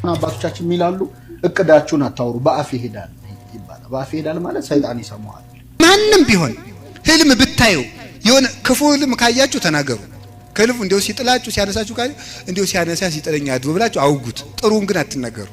አባቶቻችን የሚላሉ እቅዳችሁን አታውሩ በአፍ ይሄዳል ይባላል። በአፍ ይሄዳል ማለት ሰይጣን ይሰማዋል። ማንንም ቢሆን ህልም ብታዩ የሆነ ክፉ ህልም ካያችሁ ተናገሩ። ከልፉ እንደው ሲጥላችሁ ሲያነሳችሁ ካዩ እንደው ሲያነሳ ሲጥለኛ አድሮ ብላችሁ አውጉት። ጥሩን ግን አትናገሩ።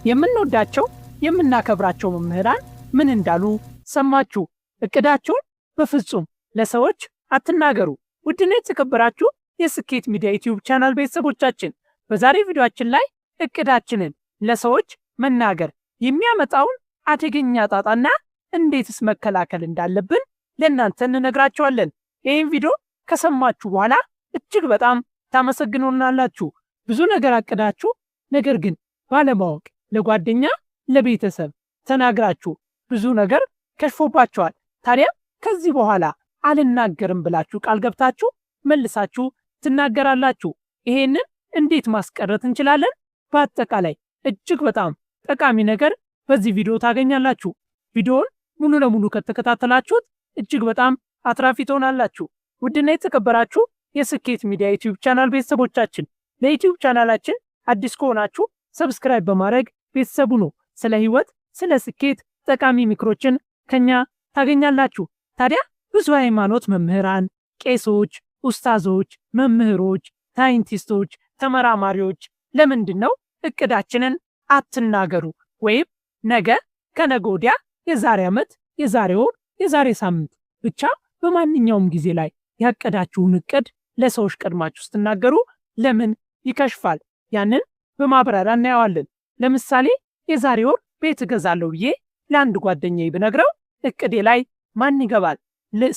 የምንወዳቸው የምናከብራቸው መምህራን ምን እንዳሉ ሰማችሁ? እቅዳችሁን በፍጹም ለሰዎች አትናገሩ። ውድና የተከበራችሁ የስኬት ሚዲያ ዩቲዩብ ቻናል ቤተሰቦቻችን በዛሬ ቪዲዮአችን ላይ እቅዳችንን ለሰዎች መናገር የሚያመጣውን አደገኛ ጣጣና እንዴትስ መከላከል እንዳለብን ለእናንተ እንነግራችኋለን። ይህን ቪዲዮ ከሰማችሁ በኋላ እጅግ በጣም ታመሰግኑናላችሁ። ብዙ ነገር አቅዳችሁ ነገር ግን ባለማወቅ ለጓደኛ ለቤተሰብ ተናግራችሁ ብዙ ነገር ከሽፎባችኋል። ታዲያ ከዚህ በኋላ አልናገርም ብላችሁ ቃል ገብታችሁ መልሳችሁ ትናገራላችሁ። ይሄንን እንዴት ማስቀረት እንችላለን? በአጠቃላይ እጅግ በጣም ጠቃሚ ነገር በዚህ ቪዲዮ ታገኛላችሁ። ቪዲዮውን ሙሉ ለሙሉ ከተከታተላችሁት እጅግ በጣም አትራፊ ትሆናላችሁ። ውድና የተከበራችሁ የስኬት ሚዲያ ዩቲዩብ ቻናል ቤተሰቦቻችን ለዩቲዩብ ቻናላችን አዲስ ከሆናችሁ ሰብስክራይብ በማድረግ ቤተሰቡ ነው። ስለ ህይወት፣ ስለ ስኬት ጠቃሚ ምክሮችን ከኛ ታገኛላችሁ። ታዲያ ብዙ ሃይማኖት መምህራን፣ ቄሶች፣ ኡስታዞች፣ መምህሮች፣ ሳይንቲስቶች፣ ተመራማሪዎች ለምንድነው እቅዳችንን አትናገሩ ወይም ነገ ከነገ ወዲያ የዛሬ ዓመት የዛሬ ወር የዛሬ ሳምንት ብቻ በማንኛውም ጊዜ ላይ ያቀዳችሁን እቅድ ለሰዎች ቀድማችሁ ስትናገሩ ለምን ይከሽፋል? ያንን በማብራሪያ እናየዋለን። ለምሳሌ የዛሬ ወር ቤት እገዛለሁ ብዬ ለአንድ ጓደኛዬ ብነግረው እቅዴ ላይ ማን ይገባል?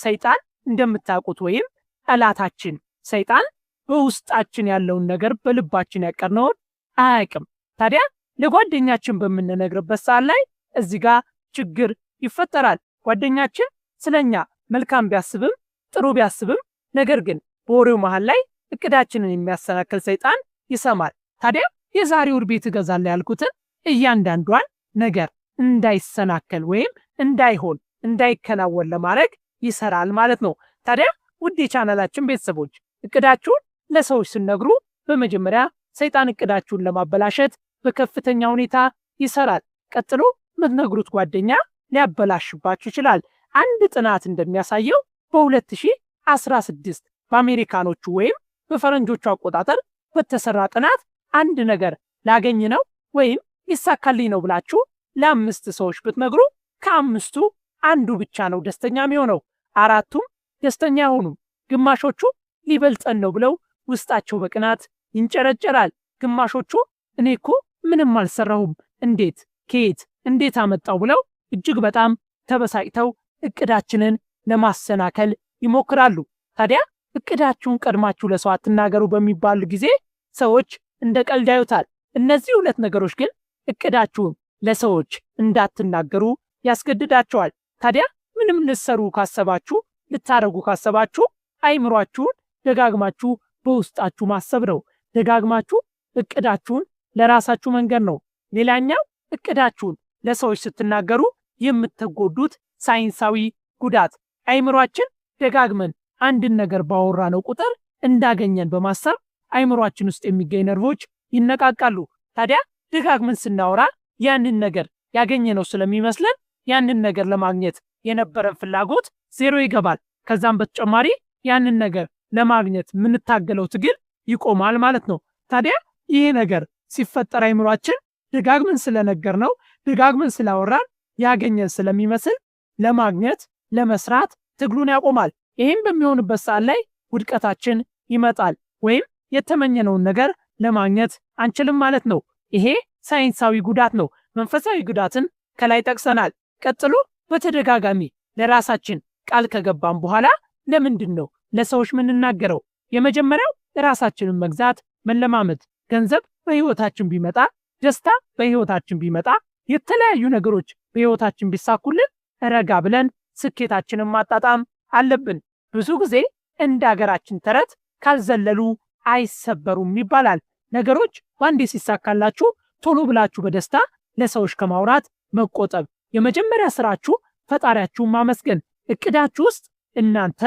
ሰይጣን እንደምታውቁት ወይም ጠላታችን ሰይጣን በውስጣችን ያለውን ነገር በልባችን ያቀርነውን አያውቅም። ታዲያ ለጓደኛችን በምንነግርበት ሰዓት ላይ እዚህ ጋር ችግር ይፈጠራል። ጓደኛችን ስለኛ መልካም ቢያስብም ጥሩ ቢያስብም ነገር ግን በወሬው መሃል ላይ እቅዳችንን የሚያሰናክል ሰይጣን ይሰማል። ታዲያ የዛሬ ወር ቤት እገዛለሁ ያልኩትን እያንዳንዷን ነገር እንዳይሰናከል ወይም እንዳይሆን እንዳይከናወን ለማድረግ ይሰራል ማለት ነው። ታዲያ ውድ የቻናላችን ቤተሰቦች እቅዳችሁን ለሰዎች ሲነግሩ በመጀመሪያ ሰይጣን እቅዳችሁን ለማበላሸት በከፍተኛ ሁኔታ ይሰራል። ቀጥሎ የምትነግሩት ጓደኛ ሊያበላሽባችሁ ይችላል። አንድ ጥናት እንደሚያሳየው በ2016 በአሜሪካኖቹ ወይም በፈረንጆቹ አቆጣጠር በተሰራ ጥናት አንድ ነገር ላገኝ ነው ወይም ይሳካልኝ ነው ብላችሁ ለ5 ሰዎች ብትነግሩ ከ5ቱ አንዱ ብቻ ነው ደስተኛ የሚሆነው። 4ቱም ደስተኛ አይሆኑም። ግማሾቹ ሊበልጠን ነው ብለው ውስጣቸው በቅናት ይንጨረጨራል። ግማሾቹ እኔ እኮ ምንም አልሰራሁም እንዴት ከየት እንዴት አመጣው ብለው እጅግ በጣም ተበሳጭተው እቅዳችንን ለማሰናከል ይሞክራሉ። ታዲያ እቅዳችሁን ቀድማችሁ ለሰው አትናገሩ በሚባል ጊዜ ሰዎች እንደ ቀልድ ያዩታል። እነዚህ ሁለት ነገሮች ግን እቅዳችሁን ለሰዎች እንዳትናገሩ ያስገድዳቸዋል። ታዲያ ምንም ልትሰሩ ካሰባችሁ ልታረጉ ካሰባችሁ አይምሯችሁን ደጋግማችሁ በውስጣችሁ ማሰብ ነው። ደጋግማችሁ እቅዳችሁን ለራሳችሁ መንገድ ነው። ሌላኛው እቅዳችሁን ለሰዎች ስትናገሩ የምትጎዱት ሳይንሳዊ ጉዳት አይምሯችን ደጋግመን አንድን ነገር ባወራነው ቁጥር እንዳገኘን በማሰብ አይምሯችን ውስጥ የሚገኙ ነርቮች ይነቃቃሉ። ታዲያ ደጋግመን ስናወራ ያንን ነገር ያገኘነው ስለሚመስለን ያንን ነገር ለማግኘት የነበረን ፍላጎት ዜሮ ይገባል። ከዛም በተጨማሪ ያንን ነገር ለማግኘት የምንታገለው ትግል ይቆማል ማለት ነው። ታዲያ ይሄ ነገር ሲፈጠር አይምሯችን ደጋግመን ስለነገርነው ደጋግመን ስላወራን ያገኘን ስለሚመስል ለማግኘት ለመስራት ትግሉን ያቆማል። ይህም በሚሆንበት ሰዓት ላይ ውድቀታችን ይመጣል ወይም የተመኘነውን ነገር ለማግኘት አንችልም ማለት ነው። ይሄ ሳይንሳዊ ጉዳት ነው። መንፈሳዊ ጉዳትን ከላይ ጠቅሰናል። ቀጥሎ በተደጋጋሚ ለራሳችን ቃል ከገባን በኋላ ለምንድን ነው ለሰዎች ምንናገረው? የመጀመሪያው ራሳችንን መግዛት መለማመድ። ገንዘብ በህይወታችን ቢመጣ፣ ደስታ በህይወታችን ቢመጣ፣ የተለያዩ ነገሮች በህይወታችን ቢሳኩልን ረጋ ብለን ስኬታችንን ማጣጣም አለብን። ብዙ ጊዜ እንደ ሀገራችን ተረት ካልዘለሉ አይሰበሩም ይባላል። ነገሮች ባንዴ ሲሳካላችሁ ቶሎ ብላችሁ በደስታ ለሰዎች ከማውራት መቆጠብ። የመጀመሪያ ስራችሁ ፈጣሪያችሁን ማመስገን። እቅዳችሁ ውስጥ እናንተ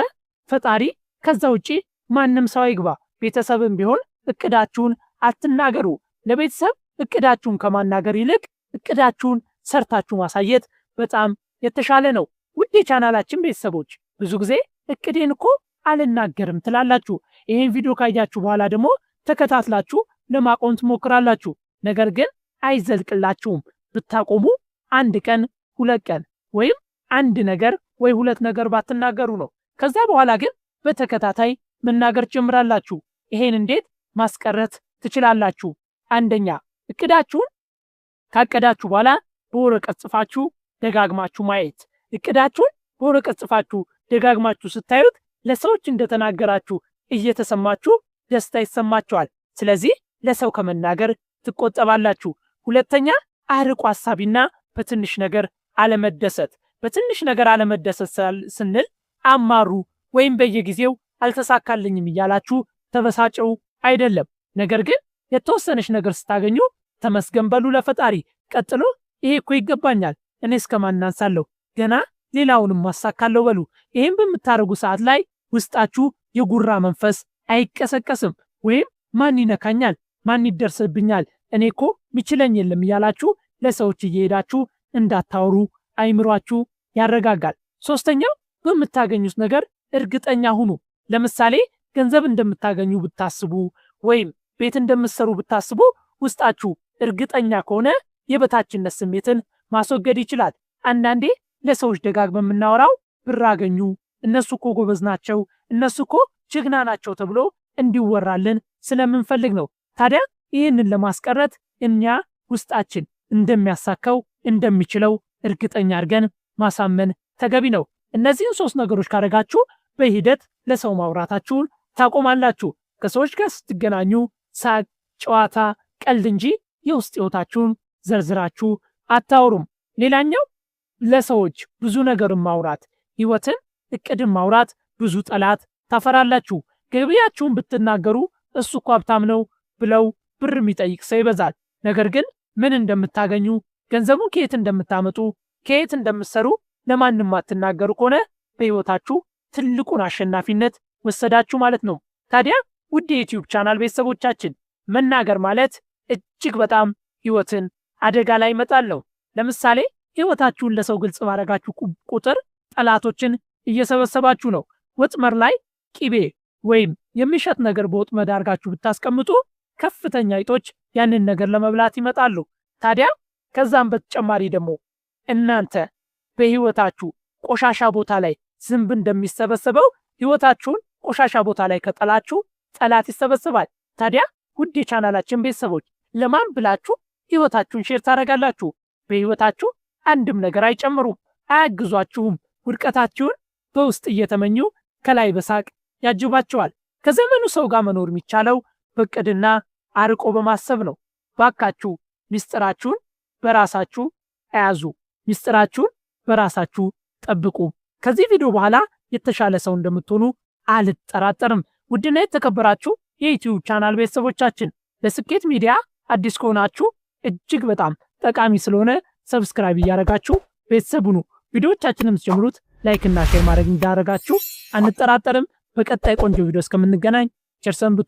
ፈጣሪ፣ ከዛ ውጪ ማንም ሰው አይግባ። ቤተሰብም ቢሆን እቅዳችሁን አትናገሩ። ለቤተሰብ እቅዳችሁን ከማናገር ይልቅ እቅዳችሁን ሰርታችሁ ማሳየት በጣም የተሻለ ነው። ውድ የቻናላችን ቤተሰቦች ብዙ ጊዜ እቅዴን እኮ አልናገርም ትላላችሁ። ይህን ቪዲዮ ካያችሁ በኋላ ደግሞ ተከታትላችሁ ለማቆም ትሞክራላችሁ። ነገር ግን አይዘልቅላችሁም። ብታቆሙ 1 ቀን 2 ቀን ወይም 1 ነገር ወይ 2 ነገር ባትናገሩ ነው። ከዛ በኋላ ግን በተከታታይ መናገር ጀምራላችሁ። ይሄን እንዴት ማስቀረት ትችላላችሁ? አንደኛ እቅዳችሁን ካቀዳችሁ በኋላ በወረቀት ጽፋችሁ ደጋግማችሁ ማየት። እቅዳችሁን በወረቀት ጽፋችሁ ደጋግማችሁ ስታዩት ለሰዎች እንደተናገራችሁ እየተሰማችሁ ደስታ ይሰማችኋል። ስለዚህ ለሰው ከመናገር ትቆጠባላችሁ። ሁለተኛ አርቆ ሐሳቢና በትንሽ ነገር አለመደሰት። በትንሽ ነገር አለመደሰት ስንል አማሩ ወይም በየጊዜው አልተሳካልኝም እያላችሁ ተበሳጨው አይደለም። ነገር ግን የተወሰነች ነገር ስታገኙ ተመስገን በሉ ለፈጣሪ። ቀጥሎ ይሄ እኮ ይገባኛል፣ እኔ እስከማናንሳለሁ፣ ገና ሌላውንም ማሳካለሁ በሉ። ይህም በምታደርጉ ሰዓት ላይ ውስጣችሁ የጉራ መንፈስ አይቀሰቀስም። ወይም ማን ይነካኛል፣ ማን ይደርስብኛል፣ እኔ እኮ ሚችለኝ የለም እያላችሁ ለሰዎች እየሄዳችሁ እንዳታወሩ አይምሯችሁ ያረጋጋል። ሶስተኛው በምታገኙት ነገር እርግጠኛ ሁኑ። ለምሳሌ ገንዘብ እንደምታገኙ ብታስቡ ወይም ቤት እንደምትሰሩ ብታስቡ ውስጣችሁ እርግጠኛ ከሆነ የበታችነት ስሜትን ማስወገድ ይችላል። አንዳንዴ ለሰዎች ደጋግመን የምናወራው ብር አገኙ፣ እነሱ እኮ ጎበዝ ናቸው፣ እነሱ እኮ ጀግና ናቸው ተብሎ እንዲወራልን ስለምንፈልግ ነው። ታዲያ ይህንን ለማስቀረት እኛ ውስጣችን እንደሚያሳካው እንደሚችለው እርግጠኛ አድርገን ማሳመን ተገቢ ነው። እነዚህን 3 ነገሮች ካደረጋችሁ በሂደት ለሰው ማውራታችሁን ታቆማላችሁ። ከሰዎች ጋር ስትገናኙ ሳቅ፣ ጨዋታ፣ ቀልድ እንጂ የውስጥ ሕይወታችሁን ዘርዝራችሁ አታውሩም። ሌላኛው ለሰዎች ብዙ ነገርን ማውራት፣ ሕይወትን እቅድን ማውራት ብዙ ጠላት ታፈራላችሁ። ገበያችሁን ብትናገሩ እሱ እኮ ሀብታም ነው ብለው ብር የሚጠይቅ ሰው ይበዛል። ነገር ግን ምን እንደምታገኙ፣ ገንዘቡን ከየት እንደምታመጡ፣ ከየት እንደምትሰሩ ለማንም አትናገሩ ከሆነ በሕይወታችሁ ትልቁን አሸናፊነት ወሰዳችሁ ማለት ነው። ታዲያ ውድ የዩቲዩብ ቻናል ቤተሰቦቻችን መናገር ማለት እጅግ በጣም ሕይወትን አደጋ ላይ ይመጣል ነው። ለምሳሌ ሕይወታችሁን ለሰው ግልጽ ባረጋችሁ ቁጥር ጠላቶችን እየሰበሰባችሁ ነው። ወጥመድ ላይ ቂቤ ወይም የሚሸት ነገር በወጥመድ አድርጋችሁ ብታስቀምጡ ከፍተኛ አይጦች ያንን ነገር ለመብላት ይመጣሉ። ታዲያ ከዛም በተጨማሪ ደግሞ እናንተ በሕይወታችሁ ቆሻሻ ቦታ ላይ ዝንብ እንደሚሰበሰበው ሕይወታችሁን ቆሻሻ ቦታ ላይ ከጠላችሁ ጠላት ይሰበሰባል። ታዲያ ውድ የቻናላችን ቤተሰቦች ለማን ብላችሁ ሕይወታችሁን ሼር ታደርጋላችሁ? በሕይወታችሁ አንድም ነገር አይጨምሩም፣ አያግዟችሁም። ውድቀታችሁን በውስጥ እየተመኙ ከላይ በሳቅ ያጅባቸዋል። ከዘመኑ ሰው ጋር መኖር የሚቻለው በቅድና አርቆ በማሰብ ነው። ባካችሁ ሚስጥራችሁን በራሳችሁ ያዙ፣ ሚስጥራችሁን በራሳችሁ ጠብቁ። ከዚህ ቪዲዮ በኋላ የተሻለ ሰው እንደምትሆኑ አልጠራጠርም። ውድና የተከበራችሁ የዩቲዩብ ቻናል ቤተሰቦቻችን ለስኬት ሚዲያ አዲስ ከሆናችሁ እጅግ በጣም ጠቃሚ ስለሆነ ሰብስክራይብ እያደረጋችሁ ቤተሰብ ሁኑ። ቪዲዮዎቻችንም ሲጀምሩት ላይክና ሼር ማድረግ እንዳደረጋችሁ አንጠራጠርም። በቀጣይ ቆንጆ ቪዲዮ እስከምንገናኝ ቸር ሰንብቱ።